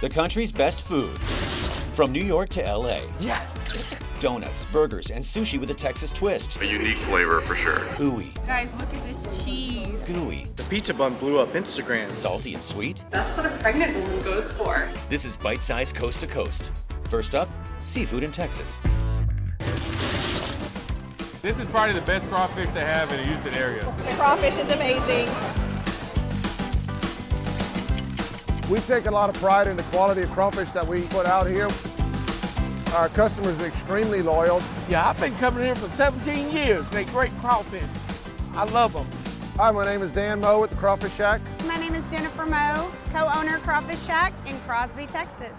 The country's best food. From New York to LA. Yes! Donuts, burgers, and sushi with a Texas twist. A unique flavor for sure. Ooey. Guys, look at this cheese. Gooey. The pizza bun blew up Instagram. Salty and sweet. That's what a pregnant woman goes for. This is bite-sized coast to coast. First up, seafood in Texas. This is probably the best crawfish they have in the Houston area. The crawfish is amazing. We take a lot of pride in the quality of crawfish that we put out here. Our customers are extremely loyal. Yeah, I've been coming here for 17 years. They're great crawfish. I love them. Hi, my name is Dan Moe at the Crawfish Shack. My name is Jennifer Moe, co-owner Crawfish Shack in Crosby, Texas.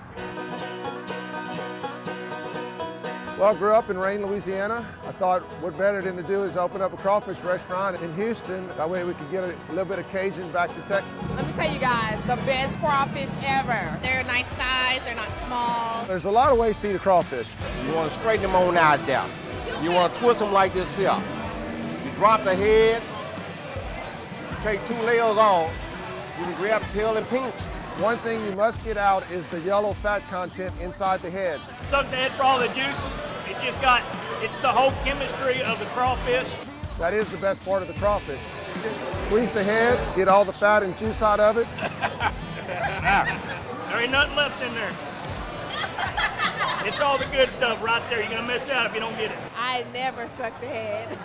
Well, I grew up in Rayne, Louisiana. I thought what better than to do is open up a crawfish restaurant in Houston. That way we could get a little bit of Cajun back to Texas. Let me tell you guys, the best crawfish ever. They're a nice size, they're not small. There's a lot of ways to eat a crawfish. You want to straighten them on out there. You want to twist them like this here. You drop the head, take 2 layers off, you can grab the tail and pinch. One thing you must get out is the yellow fat content inside the head. Suck the head for all the juices. It's the whole chemistry of the crawfish. That is the best part of the crawfish. Squeeze the head, get all the fat and juice out of it. There ain't nothing left in there. It's all the good stuff right there. You're gonna miss out if you don't get it. I never suck the head.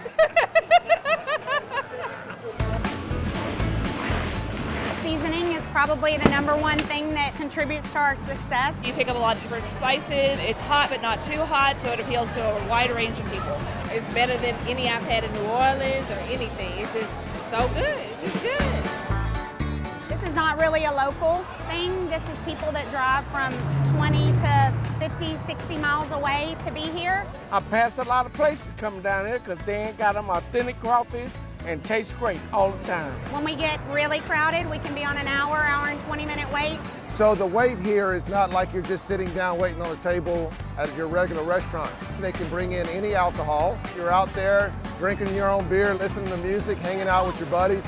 Seasoning is probably the #1 thing that contributes to our success. You pick up a lot of different spices. It's hot but not too hot, so it appeals to a wide range of people. It's better than any I've had in New Orleans or anything. It's just so good. It's just good. This is not really a local thing. This is people that drive from 20 to 50, 60 miles away to be here. I pass a lot of places coming down here because they ain't got them authentic crawfish and taste great all the time. When we get really crowded, we can be on an hour and 20-minute wait. So the wait here is not like you're just sitting down waiting on a table at your regular restaurant. They can bring in any alcohol. You're out there drinking your own beer, listening to music, hanging out with your buddies.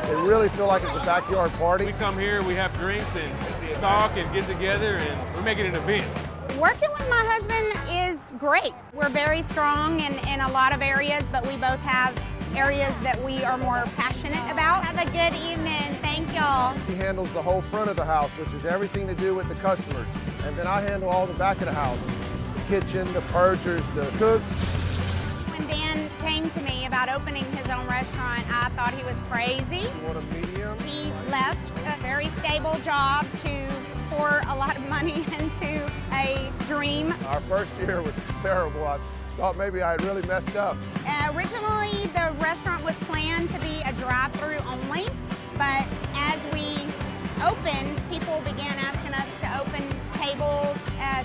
They really feel like it's a backyard party. We come here, we have drinks and talk and get together, and we make it an event. Working with my husband is great. We're very strong in a lot of areas, but we both have areas that we are more passionate about. Have a good evening. Thank y'all. He handles the whole front of the house, which is everything to do with the customers. And then I handle all the back of the house. The kitchen, the purgers, the cooks. When Dan came to me about opening his own restaurant, I thought he was crazy. You want a medium? He left a very stable job to pour a lot of money into a dream. Our first year was terrible. I thought maybe I had really messed up. Originally, the restaurant was planned to be a drive-through only, but as we opened, people began asking us to open tables,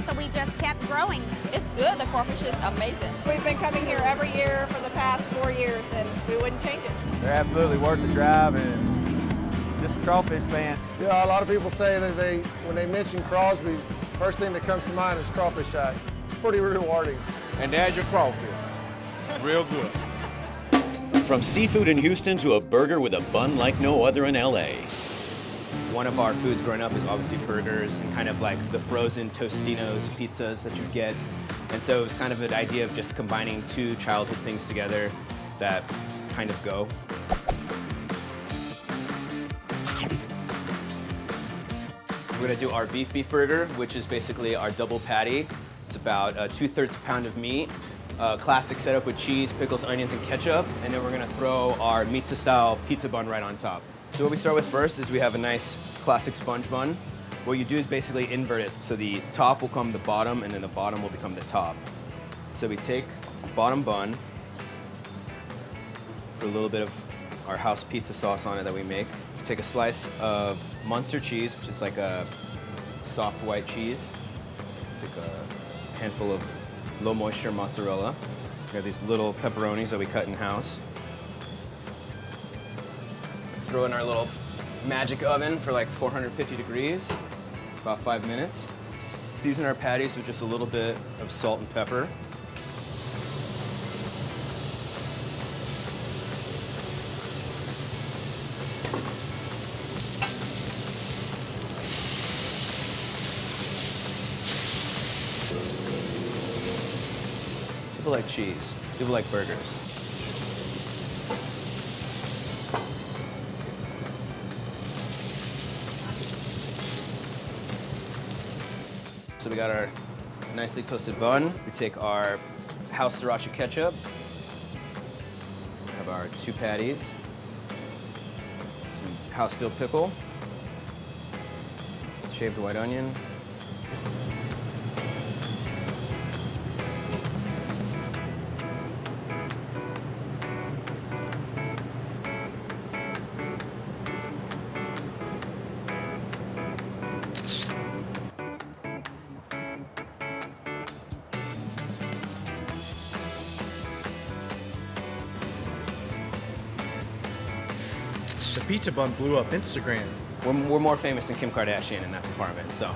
so we just kept growing. It's good. The crawfish is amazing. We've been coming here every year for the past 4 years, and we wouldn't change it. They're absolutely worth the drive, and just a crawfish fan. Yeah, a lot of people say that when they mention Crosby, first thing that comes to mind is Crawfish Shack. It's pretty rewarding. And there's your crawfish. Real good. From seafood in Houston to a burger with a bun like no other in LA. One of our foods growing up is obviously burgers and kind of like the frozen Tostinos pizzas that you get. And so it was kind of an idea of just combining 2 childhood things together that kind of go. We're gonna do our beef burger, which is basically our double patty. It's about 2/3 pound of meat, classic setup with cheese, pickles, onions, and ketchup. And then we're gonna throw our pizza-style pizza bun right on top. So what we start with first is we have a nice classic sponge bun. What you do is basically invert it. So the top will come the bottom, and then the bottom will become the top. So we take the bottom bun, put a little bit of our house pizza sauce on it that we make. Take a slice of Munster cheese, which is like a soft white cheese. Take a handful of low moisture mozzarella. We have these little pepperonis that we cut in house. Throw in our little magic oven for like 450 degrees, about 5 minutes. Season our patties with just a little bit of salt and pepper. People like cheese. People like burgers. So we got our nicely toasted bun. We take our house sriracha ketchup. We have our 2 patties. Some house dill pickle. Shaved white onion. The pizza bun blew up Instagram. We're more famous than Kim Kardashian in that department, so.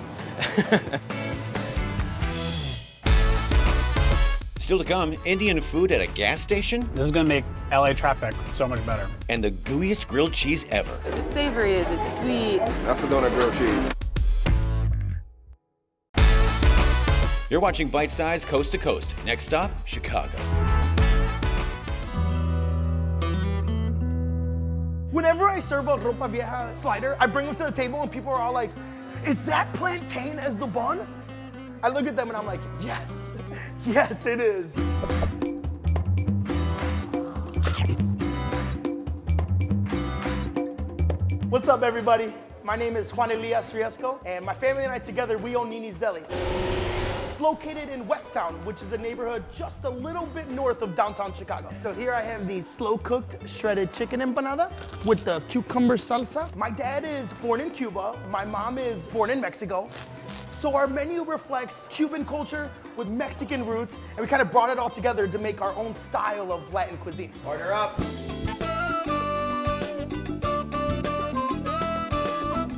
Still to come, Indian food at a gas station? This is gonna make LA traffic so much better. And the gooeyest grilled cheese ever. It's savory, is it sweet? That's the donut grilled cheese. You're watching Bite Size Coast to Coast. Next stop, Chicago. Whenever I serve a ropa vieja slider, I bring them to the table and people are all like, is that plantain as the bun? I look at them and I'm like, yes, yes it is. What's up everybody? My name is Juan Elias Riesco and my family and I together, we own Nini's Deli. It's located in Westtown, which is a neighborhood just a little bit north of downtown Chicago. So here I have the slow-cooked shredded chicken empanada with the cucumber salsa. My dad is born in Cuba. My mom is born in Mexico. So our menu reflects Cuban culture with Mexican roots, and we kind of brought it all together to make our own style of Latin cuisine. Order up.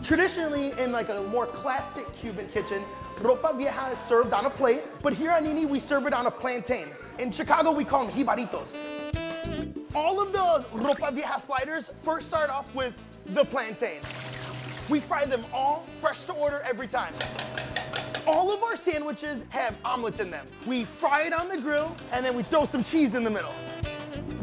Traditionally, in like a more classic Cuban kitchen, ropa vieja is served on a plate, but here at Nini, we serve it on a plantain. In Chicago, we call them jibaritos. All of the ropa vieja sliders first start off with the plantain. We fry them all fresh to order every time. All of our sandwiches have omelets in them. We fry it on the grill, and then we throw some cheese in the middle.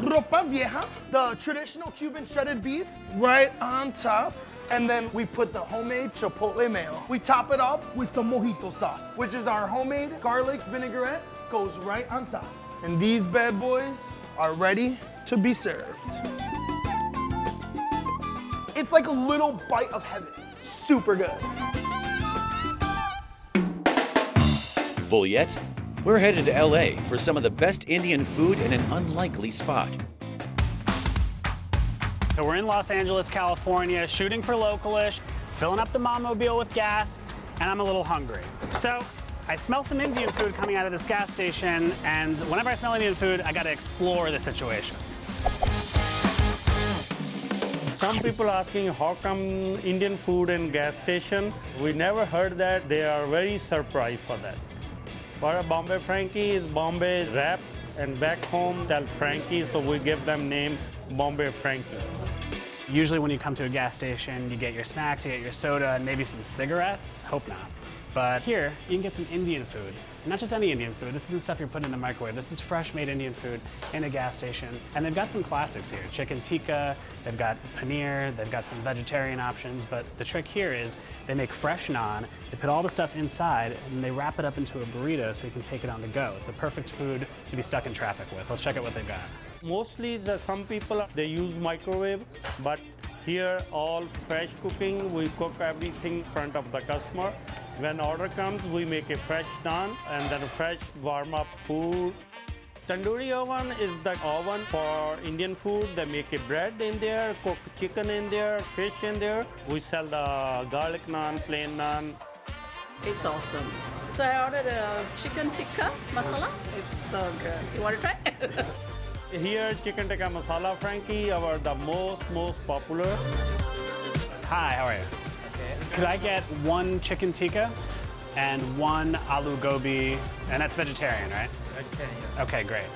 Ropa vieja, the traditional Cuban shredded beef, right on top. And then we put the homemade chipotle mayo. We top it up with some mojito sauce, which is our homemade garlic vinaigrette, goes right on top. And these bad boys are ready to be served. It's like a little bite of heaven. Super good. Full yet? We're headed to LA for some of the best Indian food in an unlikely spot. So we're in Los Angeles, California, shooting for Localish, filling up the Mommobile with gas, and I'm a little hungry. So I smell some Indian food coming out of this gas station, and whenever I smell Indian food, I gotta explore the situation. Some people asking how come Indian food in gas station. We never heard that. They are very surprised for that. But Bombay Frankie is Bombay wrap, and back home tell Frankie, so we give them name Bombay Franklin. Usually when you come to a gas station, you get your snacks, you get your soda, and maybe some cigarettes. Hope not. But here, you can get some Indian food. Not just any Indian food. This isn't stuff you're putting in the microwave. This is fresh made Indian food in a gas station. And they've got some classics here. Chicken tikka, they've got paneer, they've got some vegetarian options. But the trick here is they make fresh naan, they put all the stuff inside, and they wrap it up into a burrito so you can take it on the go. It's the perfect food to be stuck in traffic with. Let's check out what they've got. Mostly some people, they use microwave, but here all fresh cooking. We cook everything in front of the customer. When order comes, we make a fresh naan and then a fresh warm up food. Tandoori oven is the oven for Indian food. They make a bread in there, cook chicken in there, fish in there. We sell the garlic naan, plain naan. It's awesome. So I ordered a chicken tikka masala. It's so good. You want to try? Here, chicken tikka masala, Frankie, are the most popular. Hi, how are you? Okay. Could I get one chicken tikka and one aloo gobi, and that's vegetarian, right? Vegetarian. Okay, great.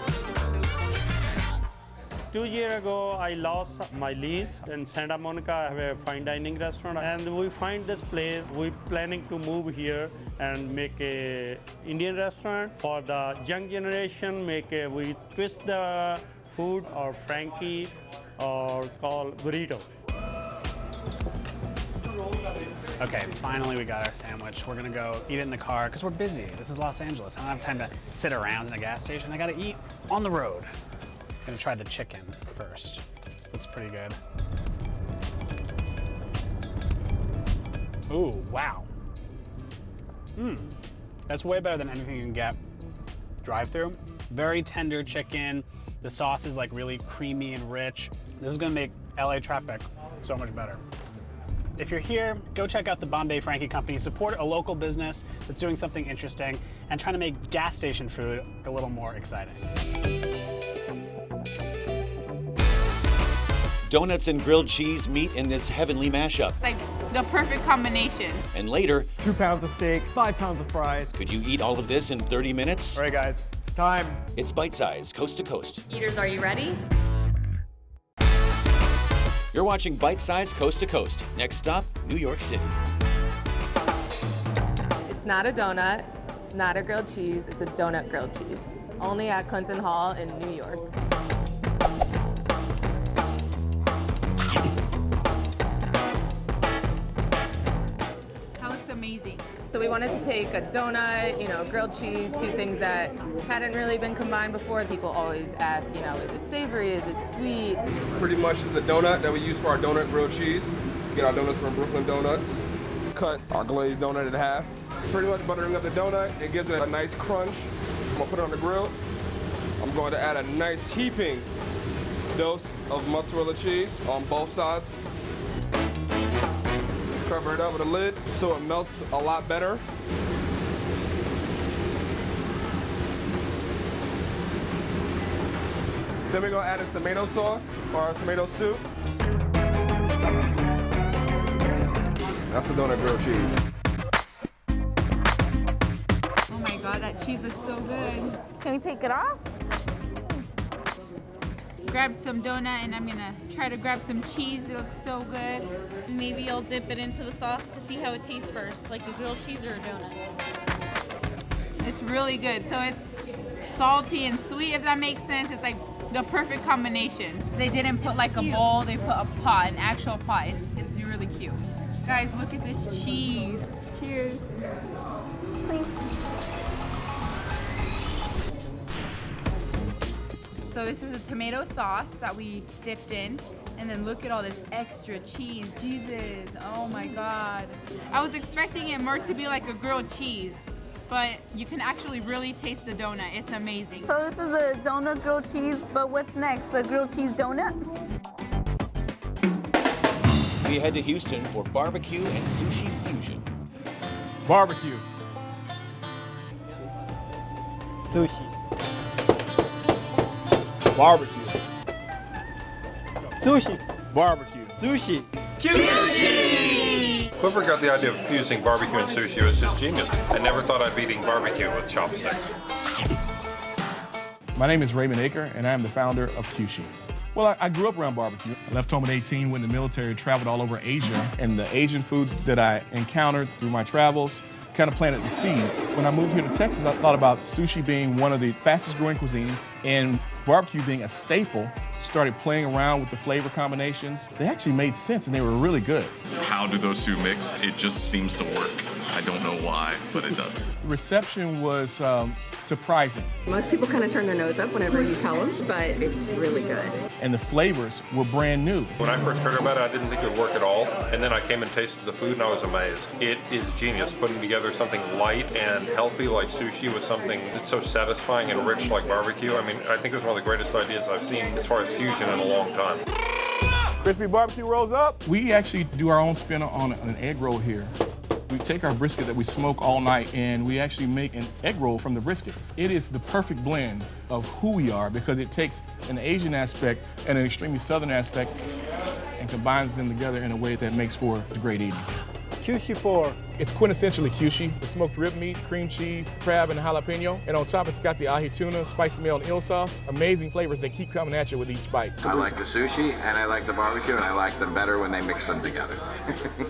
2 years ago, I lost my lease in Santa Monica. I have a fine dining restaurant, and we find this place. We're planning to move here and make a Indian restaurant for the young generation. We twist the food or Frankie or call burrito. Okay, finally we got our sandwich. We're gonna go eat it in the car because we're busy. This is Los Angeles. I don't have time to sit around in a gas station. I gotta eat on the road. Gonna try the chicken first. This looks pretty good. Ooh, wow. That's way better than anything you can get drive-through. Very tender chicken. The sauce is like really creamy and rich. This is gonna make LA traffic so much better. If you're here, go check out the Bombay Franklin company. Support a local business that's doing something interesting and trying to make gas station food a little more exciting. Donuts and grilled cheese meet in this heavenly mashup. It's like the perfect combination. And later, 2 pounds of steak, 5 pounds of fries. could you eat all of this in 30 minutes? All right, guys, it's time. It's bite-sized, coast to coast. Eaters, are you ready? You're watching Bite-Sized Coast to Coast. Next stop, New York City. It's not a donut, it's not a grilled cheese, it's a donut grilled cheese. Only at Clinton Hall in New York. That looks amazing. So we wanted to take a donut, grilled cheese, two things that hadn't really been combined before. People always ask, is it savory, is it sweet? Pretty much is the donut that we use for our donut grilled cheese. Get our donuts from Brooklyn Donuts. Cut our glazed donut in half. Pretty much buttering up the donut. It gives it a nice crunch. I'm gonna put it on the grill. I'm going to add a nice heaping dose of mozzarella cheese on both sides. Cover it up with a lid so it melts a lot better. Then we're gonna add a tomato sauce or a tomato soup. That's the donut grilled cheese. Oh my God, that cheese looks so good. Can we take it off? Grabbed some donut and I'm gonna try to grab some cheese. It looks so good. Maybe I'll dip it into the sauce to see how it tastes first, like a grilled cheese or a donut. It's really good. So it's salty and sweet, if that makes sense. It's like the perfect combination. They didn't put like a bowl, they put a pot, an actual pot. It's really cute. Guys, look at this cheese. Cheers. Please. So this is a tomato sauce that we dipped in, and then look at all this extra cheese. Jesus, oh my God. I was expecting it more to be like a grilled cheese, but you can actually really taste the donut. It's amazing. So this is a donut grilled cheese, but what's next? The grilled cheese donut? We head to Houston for barbecue and sushi fusion. Barbecue. Sushi. Barbecue. Sushi. Barbecue. Sushi. q-shi! Whoever got the idea of fusing barbecue and sushi was just genius. I never thought I'd be eating barbecue with chopsticks. My name is Raymond Aker, and I am the founder of q-shi. Well, I grew up around barbecue. I left home at 18, went in the military, traveled all over Asia, and the Asian foods that I encountered through my travels kind of planted the seed. When I moved here to Texas, I thought about sushi being one of the fastest growing cuisines and barbecue being a staple. Started playing around with the flavor combinations. They actually made sense and they were really good. How do those two mix? It just seems to work. I don't know why, but it does. The reception was surprising. Most people kind of turn their nose up whenever you tell them, but it's really good. And the flavors were brand new. When I first heard about it, I didn't think it would work at all. And then I came and tasted the food and I was amazed. It is genius, putting together something light and healthy like sushi with something that's so satisfying and rich like barbecue. I mean, I think it was one of the greatest ideas I've seen as far as fusion in a long time. Crispy barbecue rolls up. We actually do our own spin on an egg roll here. We take our brisket that we smoke all night and we actually make an egg roll from the brisket. It is the perfect blend of who we are because it takes an Asian aspect and an extremely Southern aspect and combines them together in a way that makes for great eating. q-shi for It's quintessentially q-shi, the smoked rib meat, cream cheese, crab, and jalapeno. And on top, it's got the ahi tuna, spicy mayo, and eel sauce. Amazing flavors that keep coming at you with each bite. I like the sushi, and I like the barbecue, and I like them better when they mix them together.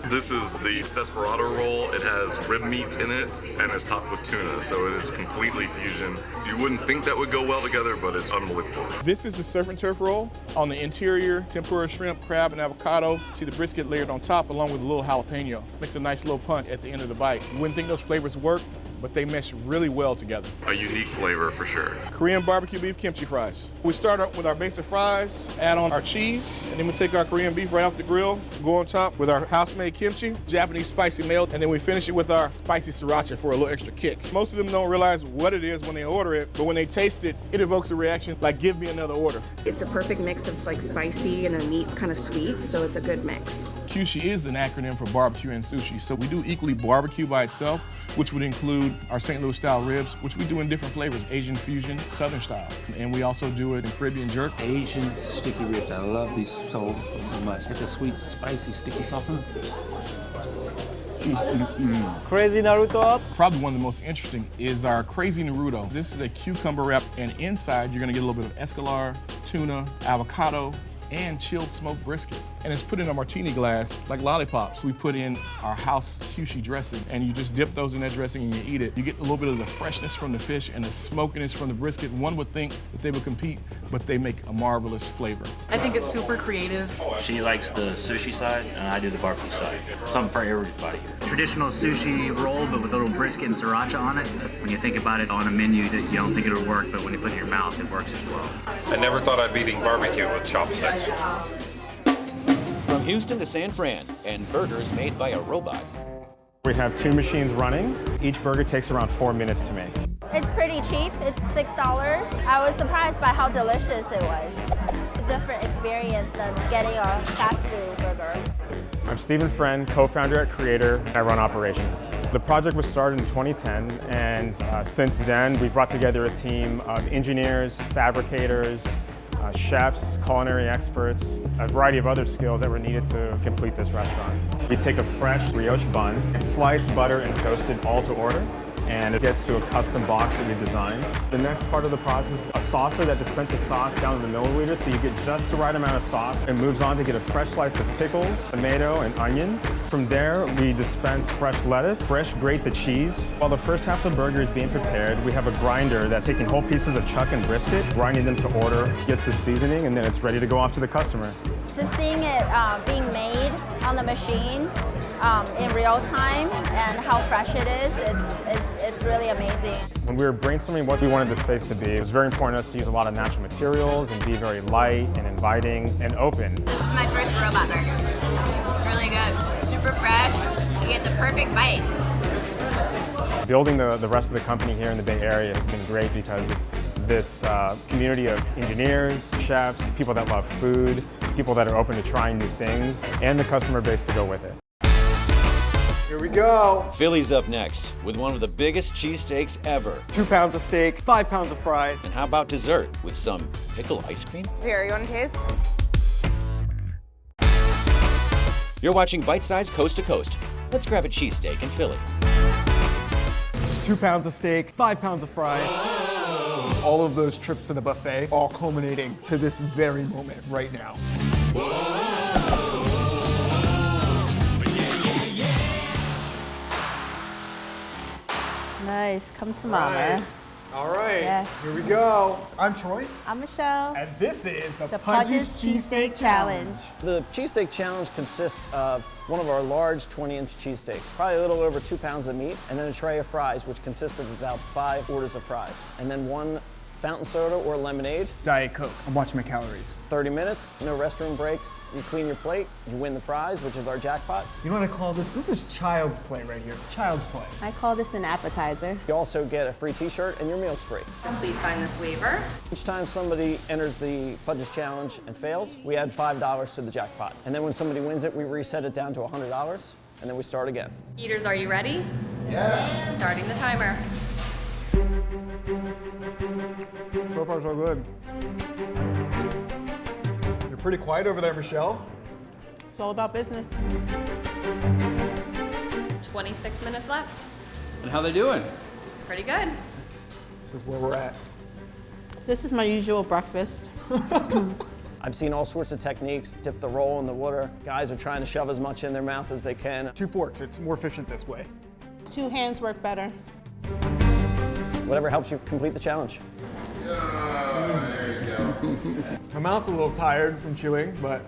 This is the desperado roll. It has rib meat in it, and it's topped with tuna, so it is completely fusion. You wouldn't think that would go well together, but it's unbelievable. This is the surf and turf roll. On the interior, tempura shrimp, crab, and avocado. See the brisket layered on top along with a little jalapeno. Makes a nice little punch at the end of the bite. You wouldn't think those flavors work, but they mesh really well together. A unique flavor for sure. Korean barbecue beef kimchi fries. We start out with our basic fries, add on our cheese, and then we take our Korean beef right off the grill, go on top with our house-made kimchi, Japanese spicy mayo, and then we finish it with our spicy sriracha for a little extra kick. Most of them don't realize what it is when they order it, but when they taste it, it evokes a reaction like, give me another order. It's a perfect mix of like spicy and the meat's kind of sweet, so it's a good mix. q-shi is an acronym for barbecue and sushi, so we do equally barbecue by itself, which would include our St. Louis style ribs, which we do in different flavors, Asian fusion, Southern style. And we also do it in Caribbean jerk. Asian sticky ribs, I love these so much. It's a sweet, spicy, sticky sauce on it. Crazy Naruto. Probably one of the most interesting is our Crazy Naruto. This is a cucumber wrap, and inside you're gonna get a little bit of escalar, tuna, avocado, and chilled smoked brisket. And it's put in a martini glass like lollipops. We put in our house q-shi dressing, and you just dip those in that dressing and you eat it. You get a little bit of the freshness from the fish and the smokiness from the brisket. One would think that they would compete, but they make a marvelous flavor. I think it's super creative. She likes the sushi side, and I do the barbecue side. Something for everybody. Traditional sushi roll, but with a little brisket and sriracha on it. When you think about it on a menu, you don't think it'll work, but when you put it in your mouth, it works as well. I never thought I'd be eating barbecue with chopsticks. From Houston to San Fran, and burgers made by a robot. We have 2 machines running. Each burger takes around 4 minutes to make. It's pretty cheap. It's $6. I was surprised by how delicious it was. A different experience than getting a fast food burger. I'm Stephen Friend, co-founder at Creator, and I run operations. The project was started in 2010, and since then we've brought together a team of engineers, fabricators, chefs, culinary experts, a variety of other skills that were needed to complete this restaurant. We take a fresh brioche bun, and slice, butter, and toast it all to order, and it gets to a custom box that we designed. The next part of the process, a saucer that dispenses sauce down to the milliliter, so you get just the right amount of sauce, and moves on to get a fresh slice of pickles, tomato, and onions. From there, we dispense fresh lettuce, fresh grate the cheese. While the first half of the burger is being prepared, we have a grinder that's taking whole pieces of chuck and brisket, grinding them to order, gets the seasoning, and then it's ready to go off to the customer. Just seeing it being made on the machine in real time and how fresh it is, it's really amazing. When we were brainstorming what we wanted the space to be, it was very important to us to use a lot of natural materials and be very light and inviting and open. This is my first robot burger. Really good. Super fresh. You get the perfect bite. Building the rest of the company here in the Bay Area has been great because it's this community of engineers, chefs, people that love food, people that are open to trying new things, and the customer base to go with it. Here we go. Philly's up next with one of the biggest cheesesteaks ever. 2 pounds of steak, 5 pounds of fries. And how about dessert with some pickle ice cream? Here, you want to taste? You're watching Bite Size Coast to Coast. Let's grab a cheesesteak in Philly. 2 pounds of steak, 5 pounds of fries. All of those trips to the buffet, all culminating to this very moment right now. Nice, come to mama. All right, Yes. here we go. I'm Troy. I'm Michelle. And this is the Pudge's Cheesesteak Challenge. The Cheesesteak Challenge consists of one of our large 20-inch cheesesteaks, probably a little over 2 pounds of meat, and then a tray of fries, which consists of about 5 orders of fries, and then 1 fountain soda or lemonade. Diet Coke. I'm watching my calories. 30 minutes, no restroom breaks. You clean your plate, you win the prize, which is our jackpot. You know what I call this? This is child's play right here. Child's play. I call this an appetizer. You also get a free t-shirt and your meal's free. Please sign this waiver. Each time somebody enters the Pudge's Challenge and fails, we add $5 to the jackpot. And then when somebody wins it, we reset it down to $100, and then we start again. Eaters, are you ready? Yeah. Starting the timer. So far, so good. You're pretty quiet over there, Michelle. It's all about business. 26 minutes left. And how they doing? Pretty good. This is where we're at. This is my usual breakfast. I've seen all sorts of techniques. Dip the roll in the water. Guys are trying to shove as much in their mouth as they can. 2 forks, it's more efficient this way. 2 hands work better. Whatever helps you complete the challenge. There you go. My mouth's a little tired from chewing, but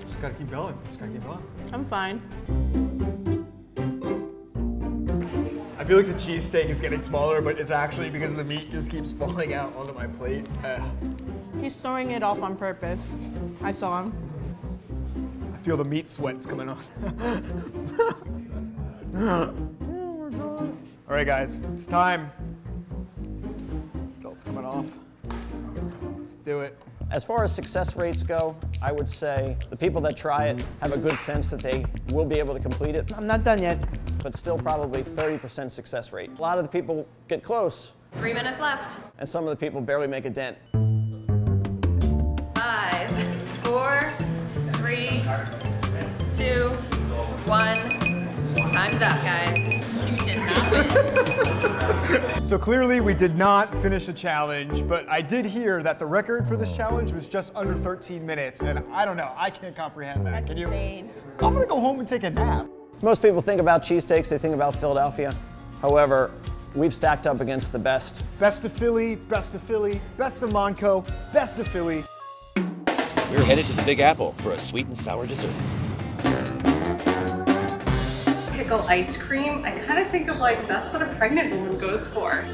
just gotta keep going. Just gotta keep going. I'm fine. I feel like the cheesesteak is getting smaller, but it's actually because the meat just keeps falling out onto my plate. He's throwing it off on purpose. I saw him. I feel the meat sweats coming on. All right, guys, it's time. Belt's coming off. Let's do it. As far as success rates go, I would say the people that try it have a good sense that they will be able to complete it. I'm not done yet. But still probably 30% success rate. A lot of the people get close. 3 minutes left. And some of the people barely make a dent. 5, 4, 3, 2, 1. Time's up, guys. You did not win. So clearly we did not finish the challenge, but I did hear that the record for this challenge was just under 13 minutes, and I don't know, I can't comprehend that. Can you? Insane. I'm gonna go home and take a nap. Most people think about cheesesteaks, they think about Philadelphia. However, we've stacked up against the best. Best of Philly, best of Philly, best of Monco, best of Philly. We're headed to the Big Apple for a sweet and sour dessert. Pickle ice cream, I kind of think of like, that's what a pregnant woman goes for.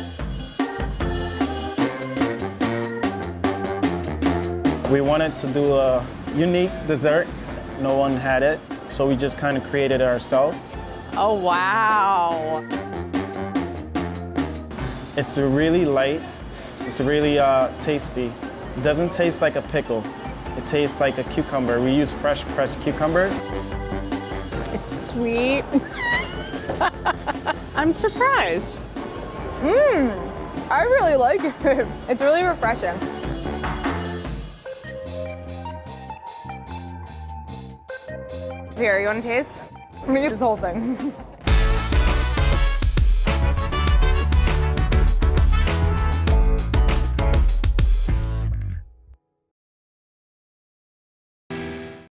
We wanted to do a unique dessert. No one had it, so we just kind of created it ourselves. Oh, wow. It's really light. It's really tasty. It doesn't taste like a pickle. It tastes like a cucumber. We use fresh pressed cucumber. It's sweet. I'm surprised. I really like it. It's really refreshing. Here, you want to taste? Let me get this whole thing.